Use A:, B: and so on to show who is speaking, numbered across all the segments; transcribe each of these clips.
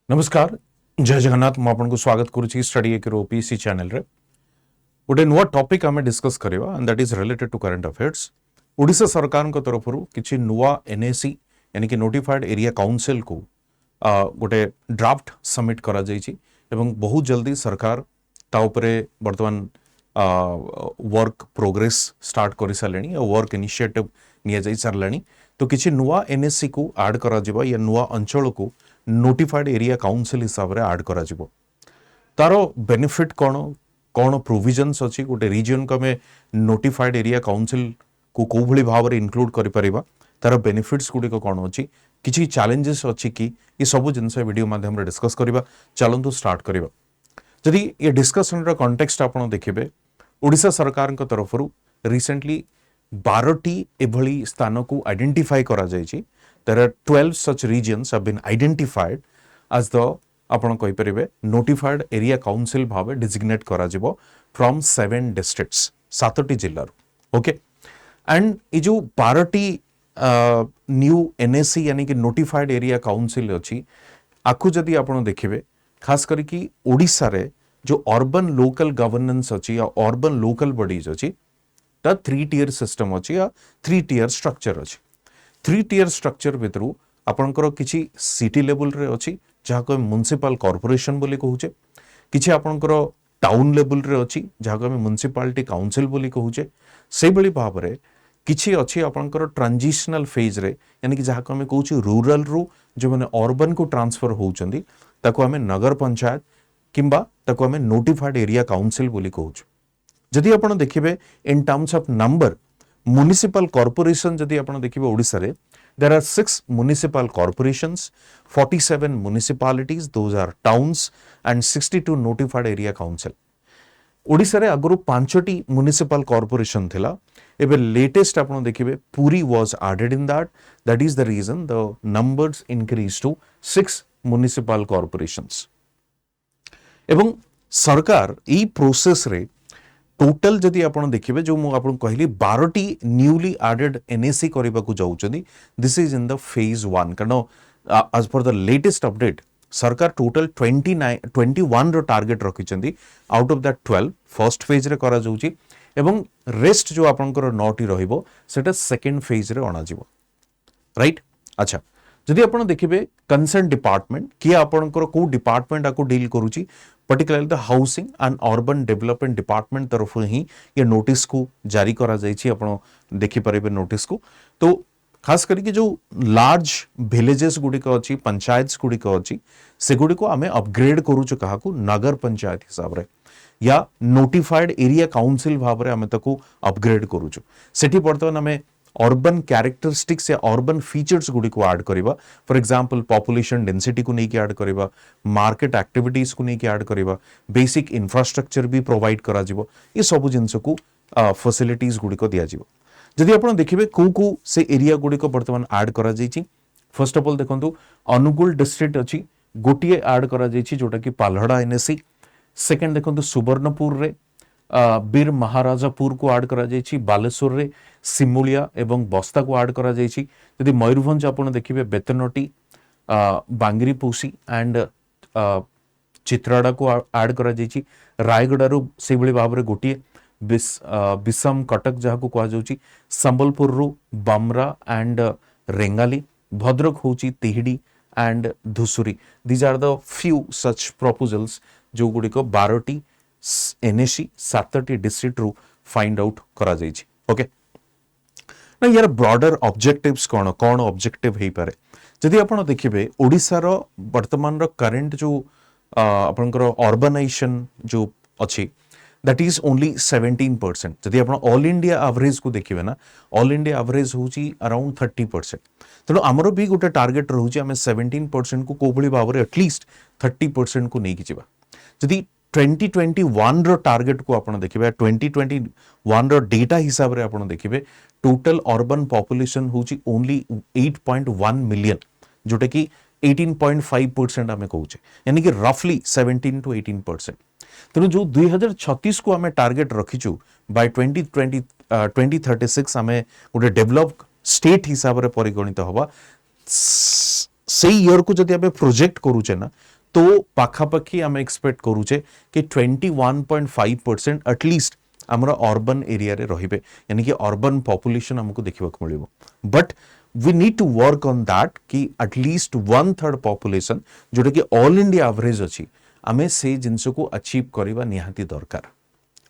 A: नमस्कार जय जगन्नाथ मु आपन को स्वागत करूची स्टडी एक ओपीसी चैनल रे गोटे नुआ टॉपिक आमे डिस्कस करिवा and that is related to current affairs. Odisha सरकार को तरफरु किछि नुआ एनएसी यानी कि नोटिफाइड एरिया काउंसिल को गोटे ड्राफ्ट सबमिट करा जायछि एवं बहुत जल्दी सरकार ता उपरे वर्तमान वर्क प्रोग्रेस स्टार्ट करि सालेनी और वर्क इनिशिएटिव निया जाई सारलानी। तो किछि नुआ एनएसी को ऐड करा जिबा या नुआ अंचल को नोटिफाइड एरिया काउंसिल हिसाब रे ऐड करा जिवो। तारो बेनिफिट कोन कोन प्रोविजन्स अछि गोटे रीजन को में नोटिफाइड एरिया काउंसिल को को भली भाव रे इंक्लूड करि परिबा, तारो बेनिफिट्स गुडी को कोन अछि, किछि चैलेंजेस अछि कि ये सब जिंस वीडियो माध्यम रे डिस्कस करिबा। चलंतु स्टार्ट करिबा। जदि ये डिस्कशन रो कॉन्टेक्स्ट आपण देखिबे, ओडिशा सरकार को तरफरु रिसेंटली 12टी एभली स्थान को आइडेंटिफाई करा जायछि। There are 12 such regions have been identified as the आपण कहि परिबे नोटिफाइड एरिया काउंसिल भावे डिजिग्नेट करा जिवो फ्रॉम 7 डिस्ट्रिक्ट्स 7टी जिल्ला। ओके एंड ये जो 12टी न्यू एनएसी यानी कि नोटिफाइड एरिया काउंसिल अछि, आकु जदि आपण देखिबे खास करी कि ओडिसा रे जो अर्बन लोकल गवर्नेंस अछि या अर्बन लोकल बॉडीज अछि त 3 टियर सिस्टम अछि या 3 टियर स्ट्रक्चर अछि। 3 टियर स्ट्रक्चर भितरु आपनकर किछि सिटी लेवल रे अछि जहा को म्युनिसिपल कॉर्पोरेशन बोली कहूचे, किछि आपनकर टाउन लेवल रे अछि जहा को म्युनिसिपालिटी काउंसिल बोली कहूचे, से बली भाव रे किछि अछि आपनकर ट्रांजिशनल फेज रे यानी कि जहा को हम कहूची रूरल रु जो माने अर्बन को ट्रांसफर होउचंदी ताको हमें नगर पंचायत किंबा ताको हमें नोटिफाइड एरिया काउंसिल बोली कहूछु। जदि आपण देखिबे in terms of number municipal corporation जदि आपण देखिबे ओडिसा रे there are 6 municipal corporations, 47 municipalities, those are towns and 62 notified area council. Odisha रे अगरु 5टी म्युनिसिपल कॉर्पोरेशन थिला, एबे लेटेस्ट आपण देखिबे Puri was added in that is the reason the numbers increase to 6 municipal corporations. एवं सरकार ई प्रोसेस रे टोटल जदि आपण देखिबे जो मु आपण कहली 12टी न्यूली एडेड एनएसी करबा को जाउचनी, this is in the phase 1 कारण as per the latest update सरकार टोटल 21 रो टारगेट रखिचंदी। Out of that 12 first phase रे करा जाउची एवं रेस्ट जो आपनकर 9टी रहिबो सेटा सेकंड फेज रे अना जिवो। राइट अच्छा जदि आपण देखिबे कंसर्न डिपार्टमेंट कि आपनकर को डिपार्टमेंट आको डील करूची, particularly the housing and urban development department तरफ ही ये नोटिस को जारी करा जायछि। आपण देखि परिबे नोटिस को तो खास करके जो लार्ज विलेजेस गुडी को अछि, पंचायत्स गुडी को अछि, से गुडी को हमें अपग्रेड करूछु कहा को नगर पंचायत हिसाब रे या नोटिफाइड एरिया काउंसिल भाव रे हमें ताको अपग्रेड करूछु। सेठी वर्तमान हमें अर्बन कैरेक्टरिस्टिक्स या अर्बन फीचर्स गुडी को ऐड करिबा। फॉर एग्जांपल पॉपुलेशन डेंसिटी को नहीं ऐड करिबा, मार्केट एक्टिविटीज को नहीं ऐड करिबा, बेसिक इंफ्रास्ट्रक्चर भी प्रोवाइड करा जिवो। ये सब जिंस को फैसिलिटीज गुडी को दिया जिवो। जदि आपण देखिबे को से एरिया गुडी को वर्तमान ऐड करा जायछि, फर्स्ट ऑफ ऑल देखंतु अनुगुल डिस्ट्रिक्ट अछि गोटिए ऐड करा जायछि जोटा कि पालहड़ा एनएसी। सेकंड देखंतु सुवर्णपुर रे बीर महाराजापुर को ऐड करा जायछि, बालेश्वर रे सिमुलिया एवं बस्ता को ऐड करा जायछि। यदि मयूरभंज आपण देखिबे बेतनटी, बांगरीपोसी एंड चित्राड़ा को ऐड करा जायछि। रायगड़ा रु से भली भाव रे गोटिए बिसम कटक जहा को कहा जाउछि, संबलपुर रु बमरा एंड रेंगाली, भद्रक होउछि Tihidi and Dhusuri. These are the few such proposals जो गुडी को 12टी एनएसी 7टी डिस्ट्रिक्ट रु फाइंड आउट करा जायछि। ओके ना यार ब्रॉडर ऑब्जेक्टिव्स कोन कोन ऑब्जेक्टिव हेई पारे जदि आपण देखिबे ओडिसा रो वर्तमान रो करंट जो आपनकर अर्बनाइजेशन जो अछि दैट इज ओनली 17%। जदि आपण ऑल इंडिया एवरेज को देखिबे ना, ऑल इंडिया एवरेज होची अराउंड 30%। तनो हमरो भी गोटे टारगेट रहउची हमें 17% को कोबली भाव रे एटलीस्ट 30% को नै किजिबा। जदि 2021 रो टारगेट को आपण देखिबे 2021 रो डेटा हिसाब रे आपण देखिबे टोटल अर्बन पॉपुलेशन होची ओनली 8.1 मिलियन जोटा कि 18.5% हमें कहूचे, यानी कि रफली 17 to 18%। तेणु जो 2036 को हमें टारगेट रखीचु बाय 2036 हमें गोटे डेवलप स्टेट हिसाब रे परिगणित हवा से ईयर को जदि आम प्रोजेक्ट करूचे ना तो पाखापाखि आम एक्सपेक्ट करूचे कि 21.5% एटलिस्ट आमर अर्बन एरिया रे रहिबे यानी कि अर्बन पॉपुलेशन हमको देखा मिलिबो but we need to work on that कि एटलिस्ट 1/3 पॉपुलेशन जोटा कि ऑल इंडिया एवरेज अच्छी आमे से जिनस को अचीव करवा निहाती दरकार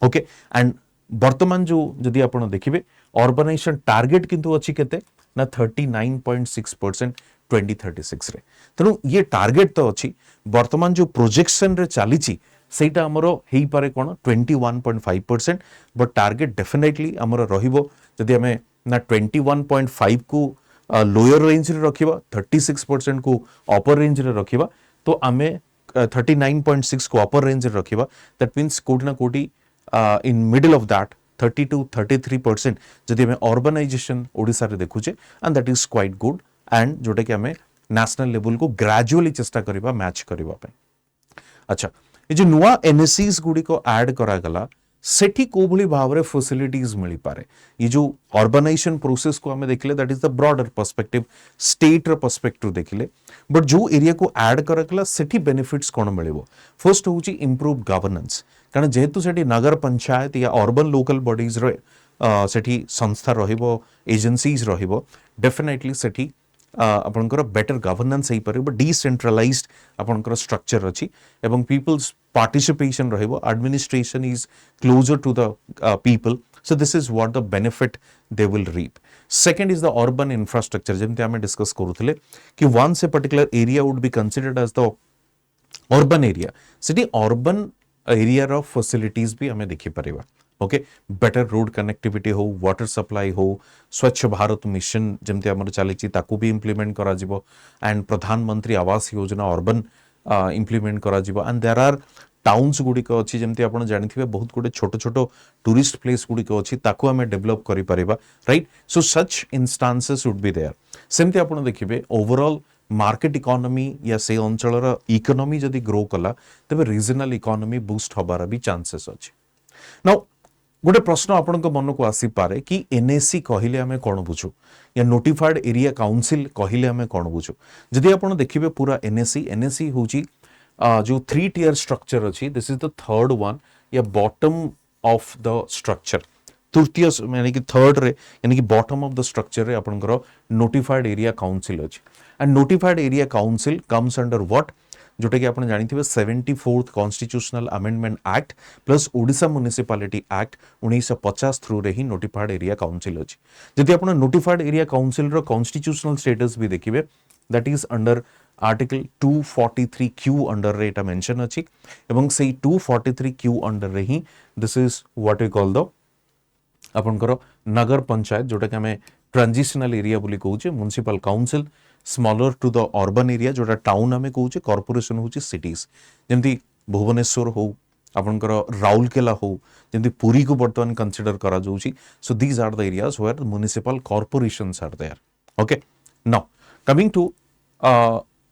A: ओके एंड वर्तमान जो जदि आपण देखिबे अर्बनाइजेशन टारगेट किंतु अच्छी केते ना 39.6% 2036 रे तेणु ये टारगेट तो अच्छी वर्तमान जो प्रोजेक्शन रे चली सेटा हमरो हेई पारे कोन 21.5% बट टारगेट डेफिनेटली हमरो रहिबो जदि हमें ना 21.5 को लोअर रेंज रे रखिबा 36% को अपर रेंज रे रखिबा तो आमे 39.6 को अपर रेंज रे रखिबा दैट मींस कोटी ना कोटी in middle of that 30 to 33% जदि हमें अर्बनाइजेशन ओडिसा रे देखुचे and that is quite good and जोटा कि हमें नेशनल लेवल को ग्रेजुअली चेष्टा करबा मैच करबा पे अच्छा ये जो नुआ एनएससीज गुडी को ऐड करा गला सेठी को भली भावरे फैसिलिटीज मिली पारे ये जो अर्बनाइजेशन प्रोसेस को हमें देखले that is the broader perspective state र पर्सपेक्टिव देखले बट जो एरिया को ऐड करा गला सेठी बेनिफिट्स कोन मिलिबो फर्स्ट होची इंप्रूव गवर्नेंस कारण जेहेतु सेठी नगर पंचायत या अर्बन लोकल बॉडीज रे सेठी संस्था रहिबो एजेंसीज रहिबो डेफिनेटली सेठी आपनकर बेटर गवर्नेंस हे परबो डिसेंट्रलाइज्ड आपनकर स्ट्रक्चर अछि एवं पीपल्स पार्टिसिपेशन रहिबो administration is closer to the people so this is what the benefit they will reap second is the urban infrastructure जेमते हमें डिस्कस करूथिले कि once a particular area would be considered as the urban area city urban area रो facilities भी हमें देखि परिबा okay better road connectivity हो वाटर सप्लाई हो स्वच्छ भारत मिशन जमते हमर चली ताकू भी इंप्लीमेंट करा जिवो एंड प्रधानमंत्री आवास योजना अर्बन इंप्लीमेंट करा जिवो एंड देयर आर टाउन्स गुडी को अछि जमते आपण जानिथिबे बहुत गुडे छोटो छोटो टूरिस्ट प्लेस गुडी को अछि ताकू हमें डेवलप करि परिबा right so such instances would be there सेमते आपण देखिबे ओवरऑल मार्केट इकोनॉमी या से अंचलर इकोनॉमी जदि ग्रो कला तबे रीजनल इकोनॉमी बूस्ट होबार भी चांसेस अछि नाउ गोटे प्रश्न आपण मन को आसी पारे कि एनएसी कहिले हमें कौन बुझू या नोटिफाइड एरिया काउंसिल कहिले हमें कौन बुझू जदि आपण देखिबे पूरा एनएसी होची जो 3 टियर स्ट्रक्चर अछि this is the third one या बॉटम ऑफ द स्ट्रक्चर तृतीय यानी कि थर्ड रे यानी कि बॉटम ऑफ द स्ट्रक्चर रे आपनकर नोटिफाइड एरिया काउंसिल अछि and notified area council comes under what जोटा कि आपण जानिथिबे 74th constitutional amendment act plus Odisha municipality act 1950 through रे ही नोटिफाइड एरिया काउंसिल अछि जदि आपण नोटिफाइड एरिया काउंसिल रो कॉन्स्टिट्यूशनल स्टेटस भी देखिबे that is under article 243 Q under रे एटा मेंशन अछि एवं सेही 243 क्यू अंडर रे ही this is what we call the आपनकर नगर पंचायत जोटा कि हमें ट्रांजिशनल एरिया बोली कहूचे municipal council smaller to the urban area जोटा टाउन आमे कहूचे कॉर्पोरेशन होची सिटीज जेमती भुवनेश्वर हो आपनकर राउरकेला हो जेमती पुरी को वर्तमान कंसीडर करा जाउची so these are the areas where municipal corporations are there okay now coming to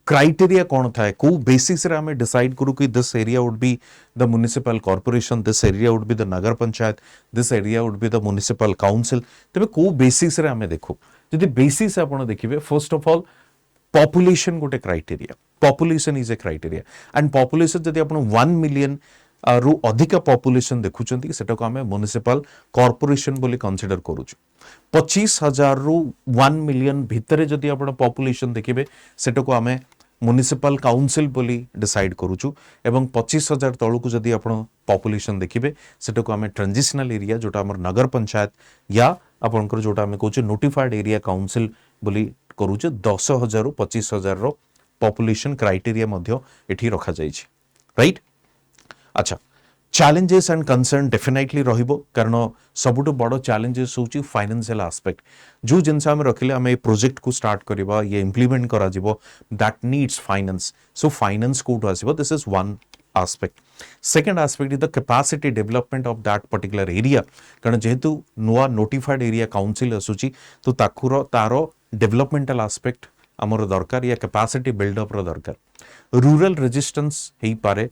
A: criteria कौन था को बेसिस रे हमें डिसाइड करू कि this area would be the municipal corporation this area would be the nagar panchayat this area would be the municipal council तबे को basis रे हमें देखो जदि बेसिस आपण देखिबे फर्स्ट ऑफ ऑल पॉपुलेशन गोटे criteria population is a criteria and population जदि आपण 1 मिलियन रु अधिक पॉपुलेशन देखुचंती सेटा को हमें म्युनिसिपल कॉर्पोरेशन बोली कंसीडर करूछु 25,000 रु 1 मिलियन भितरे जदि आपण पॉपुलेशन देखिबे सेटा को हमें म्युनिसिपल काउंसिल बोली डिसाइड करूछु एवं 25,000 तळु को जदि आपण पॉपुलेशन देखिबे सेटा को हमें ट्रांजिशनल एरिया जोटा हमर नगर पंचायत या आपनकर जोटा हमें कहूचे नोटिफाइड एरिया काउंसिल बोली करूचे 10,000 रु 25,000 रो पॉपुलेशन क्राइटेरिया मध्य एठी रखा जाइछि राइट अच्छा चैलेंजेस एंड कंसर्न डेफिनेटली रहिबो कारण सबुटो बड़ो चैलेंजेस होची फाइनेंशियल एस्पेक्ट जो जिनसा हम रखिले हम ए प्रोजेक्ट को स्टार्ट करिबा ये इंप्लीमेंट करा जिवो that needs finance so finance कोड आसीबो this is one aspect second aspect is the capacity development of that particular area कारण जेहेतु नुआ नोटिफाइड एरिया काउंसिल असुची तो ताकुरो तारो डेवलपमेंटल एस्पेक्ट हमर दरकार या कैपेसिटी बिल्डअप रो दरकार रूरल रेजिस्टेंस हेई पारे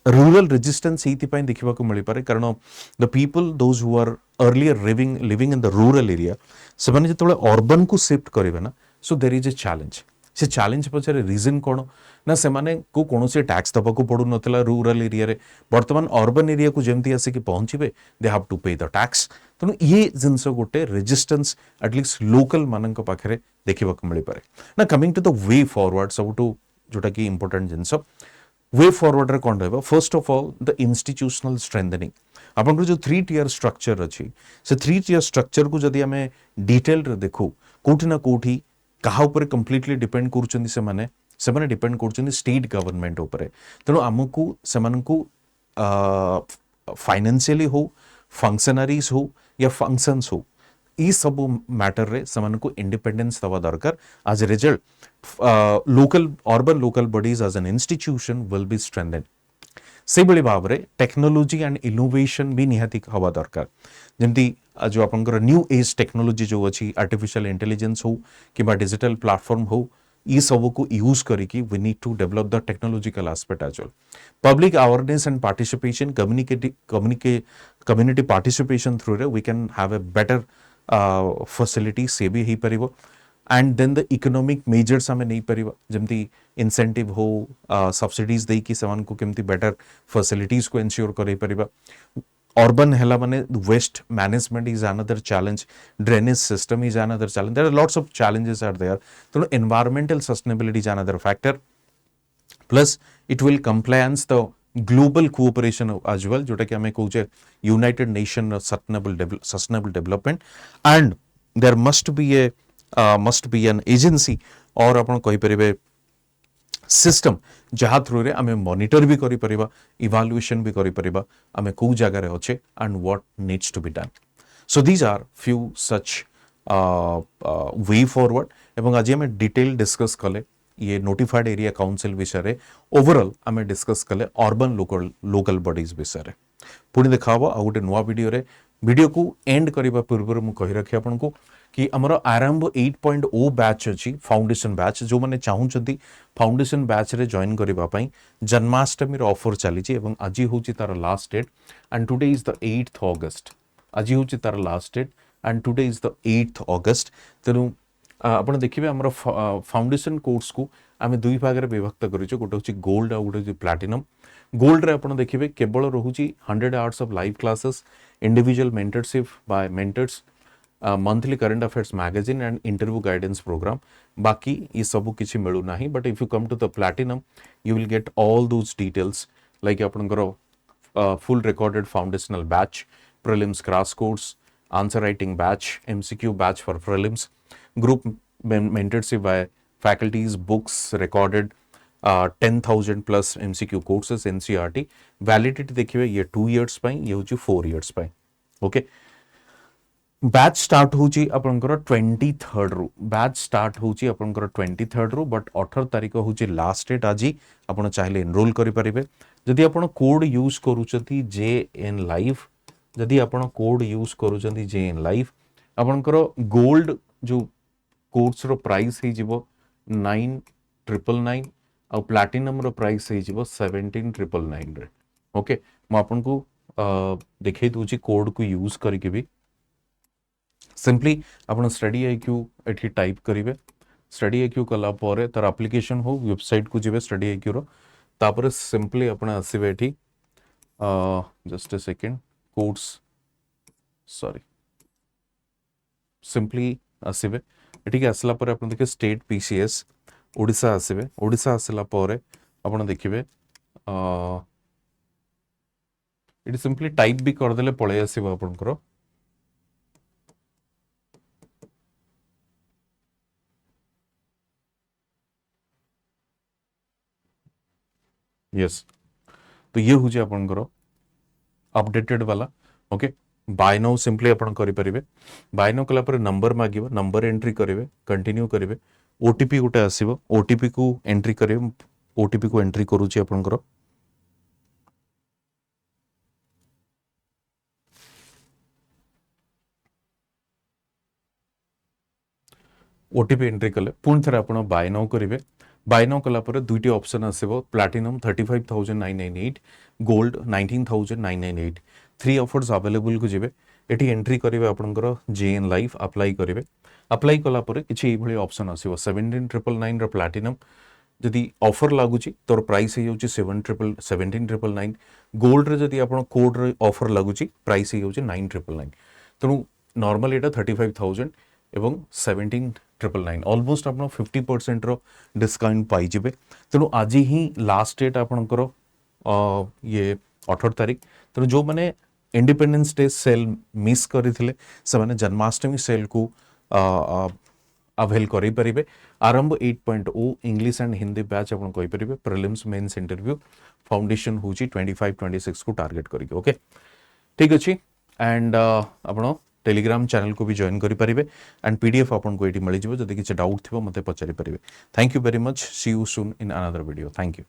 A: रूरल रेजिस्टेंस हेती पई देखिबा को मिली पारे कारण the people those who are earlier living in the rural area से माने जतले अर्बन को शिफ्ट करिवे ना so there is a challenge से चैलेंज पछरे रीजन कोन ना से माने को कोनोसी टैक्स दबाको पडु नथिला रूरल एरिया रे वर्तमान अर्बन एरिया को जेमती आसे कि पहुंचीबे they have to pay the tax तेणु ये जिनस गोटे रेजिस्टेंस एटलिस्ट लोकल मानक पाखे देखा मिल पारे ना coming to the way forward सब जोटा कि इंपोर्टेंट जिनस वे फॉरवर्ड रे कौन रहा first of all the institutional strengthening आपन जो 3 टियर स्ट्रक्चर अच्छी से 3 टियर स्ट्रक्चर को जदि आमे डिटेल रे देखू कोठी ना कोठी कहा ऊपर कंप्लीटली डिपेंड करूचंदी से माने डिपेंड करूचंदी स्टेट गवर्नमेंट ऊपर तेणु आमको सेमानकु फाइनेंशियली हो फंक्शनरीज हो या फंक्शंस हो ई सब मैटर रे सेमानकु इंडिपेंडेंस दवा दरकार as a result local urban local bodies as an institution will be strengthened से बड़ी भाव रे टेक्नोलॉजी एंड इनोवेशन भी निहाती हवा दरकार जमती जो आपनकर न्यू एज टेक्नोलॉजी जो अच्छी आर्टिफिशियल इंटेलिजेंस हो कि डिजिटल प्लेटफॉर्म हो ये सब को यूज करके we need to develop the technological aspect as well public awareness and participation community participation through रे we can have a better facility से भी ही परिबो and then the economic measures आमे नहीं परिबा जमती इंसेंटिव हो सब्सिडीज देई कि समान को केमती बेटर फैसिलिटीज को एंश्योर करे परिबा अर्बन हेला माने waste management is another challenge drainage system is another challenge there are lots of challenges are there तो environmental sustainability is another factor plus it will compliance the global cooperation as well जोटा कि हमें कहूचे United Nation sustainable development and there must be an agency और आपण कहि परिबे system जहाँ थ्रू रे आमे मॉनिटर भी करि परिबा इवैल्यूएशन भी करि परिबा आमे को जगह रे होचे and what needs to be done so these are few such way forward एवं आज आमे डिटेल डिस्कस कले ये नोटिफाइड एरिया काउंसिल विषय रे ओवरऑल आमे डिस्कस कले अर्बन लोकल बॉडीज विषय रे पुणी देखा आ गोटे नुआ वीडियो को एंड करबा पूर्व मु कहि रखी आपन को कि हमर आरंभ 8.0 बैच अछि फाउंडेशन बैच जो माने चाहूचंती फाउंडेशन बैच रे जॉइन करबा पई जन्माष्टमी रो ऑफर चली छि एवं आज होची तार last date and today is the 8th August आज होची तार last date and today is the 8th August तेनु आपण देखिबे हमर फाउंडेशन कोर्स को आमे दुई भाग रे विभक्त करिछु गोटे होची गोल्ड आ गोटे होची प्लैटिनम गोल्ड रे आपण देखिबे केवल रहुची 100 hours of live classes individual mentorship by mentors monthly current affairs magazine and interview guidance program बाकी ये सब किसी मिलू ना but if you come to the platinum you will get all those details like आपनकर full recorded foundational batch prelims crash course answer writing batch MCQ batch for prelims group mentorship by faculties books recorded 10,000 plus MCQ courses NCERT validity देखिए ये 2 years पाई ये होची 4 years पाई okay batch start होची आपनकर 23rd रु batch start होची आपनकर 23rd रु बट 18 तारिख होची लास्ट डेट आज आपण चाहिले एनरोल करि परिबे जदि आपण कोड यूज करूचंती जेएन लाइव जदि आपण कोड यूज करूचंती जेएन लाइव आपनकर गोल्ड जो कोर्स रो प्राइस हे जिवो 9,999 और प्लैटिनम रो प्राइस हे जिवो 17,999 रे ओके म आपन को देखै दूची कोड को यूज करके भी सिंपली आपण स्टडी आईक्यू एठी टाइप करिवे स्टडी आईक्यू कला परे तार एप्लीकेशन हो वेबसाइट को जिवे स्टडी आईक्यू रो तापर सिंपली आपण आसीबे एठी just a second course sorry simply आसीबे एठी के आसला परे आपण देखे स्टेट पीसीएस ओडिसा आसीबे ओडिसा आसला परे आपण देखिबे एठी सिंपली टाइप भी कर देले पळे आसीबो आपनकर यस तो ये हूँ आपनकर अपडेटेड वाला ओके बाय नाउ सिंपली आपण करि परिबे बाय नाउ कला पर नंबर मागिबो नंबर एंट्री करिवे कंटिन्यू करिवे ओटीपी गोटे आसीबो ओटीपी को एंट्री करिवे ओटीपी को एंट्री करूची आपनकर ओटीपी एंट्री कले पुणी थे आप बाय नाउ करेंगे बाय नाउ कला दुईटी ऑप्शन आसो प्लैटिनम 35,998 गोल्ड 19,998 3 ऑफर्स अवेलेबल को जीवे एटी एंट्री करेंगे आपनकर जेएन लाइफ अप्लाई करेंगे अप्लाई कला परे किछि एभली ऑप्शन आसीबो 17999 रो प्लैटिनम जदि ऑफर लागुची तोर प्राइस हो 17999 गोल्ड रे जदि आपण कोड रे ऑफर लागुची प्राइस हो 9999 तेणु नॉर्मल एटा 35000 एवं 17999 ऑलमोस्ट आपण 50% रो डिस्काउंट पाई जिवे तेणु आज ही लास्ट डेट आपणकर ये 18 तारिख तेणु जो माने इंडिपेंडेंस डे सेल मिस करथिले से माने जन्माष्टमी सेल को अवेल करि परिबे आरंभ 8.0 इंग्लिश एंड हिंदी बैच आपण कहि परिबे प्रीलिम्स मेंस इंटरव्यू फाउंडेशन होची 25-26 को टारगेट करिके ओके ठीक अछि एंड आपण टेलीग्राम चैनल को भी जॉइन करि परिबे एंड पीडीएफ आपण को एटी मिलि जिवो जदि किछ डाउट थिबो मते पचारि परिबे thank you very much see you soon in another video thank you.